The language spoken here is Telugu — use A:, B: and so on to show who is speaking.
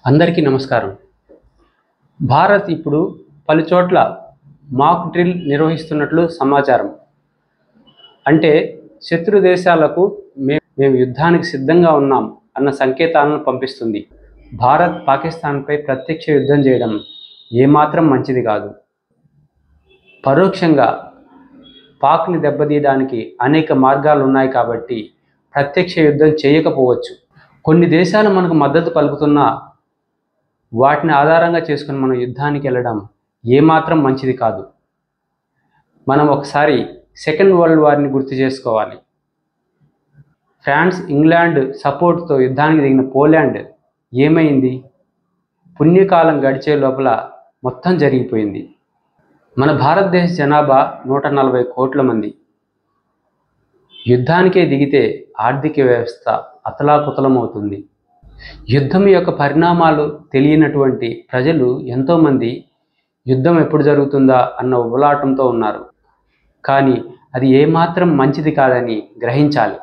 A: అందరికీ నమస్కారం. భారత్ ఇప్పుడు పలుచోట్ల మాక్ డ్రిల్ నిర్వహిస్తున్నట్లు సమాచారం. అంటే శత్రు దేశాలకు మేము యుద్ధానికి సిద్ధంగా ఉన్నాం అన్న సంకేతాలను పంపిస్తుంది. భారత్ పాకిస్తాన్పై ప్రత్యక్ష యుద్ధం చేయడం ఏమాత్రం మంచిది కాదు. పరోక్షంగా పాక్ని దెబ్బతీయడానికి అనేక మార్గాలు ఉన్నాయి కాబట్టి ప్రత్యక్ష యుద్ధం చేయకపోవచ్చు. కొన్ని దేశాలు మనకు మద్దతు పలుకుతున్నా వాటిని ఆధారంగా చేసుకుని మనం యుద్ధానికి వెళ్ళడం ఏమాత్రం మంచిది కాదు. మనం ఒకసారి సెకండ్ వరల్డ్ వార్ని గుర్తు చేసుకోవాలి. ఫ్రాన్స్, ఇంగ్లాండ్ సపోర్ట్తో యుద్ధానికి దిగిన పోలాండ్ ఏమైంది? పుణ్యకాలం గడిచే లోపల మొత్తం జరిగిపోయింది. మన భారతదేశ జనాభా 140 కోట్ల మంది. యుద్ధానికే దిగితే ఆర్థిక వ్యవస్థ అతలాకుతలమవుతుంది. యుద్ధం యొక్క పరిణామాలు తెలియనటువంటి ప్రజలు ఎంతోమంది యుద్ధం ఎప్పుడు జరుగుతుందా అన్న ఉబలాటంతో ఉన్నారు. కానీ అది ఏమాత్రం మంచిది కాదని గ్రహించాలి.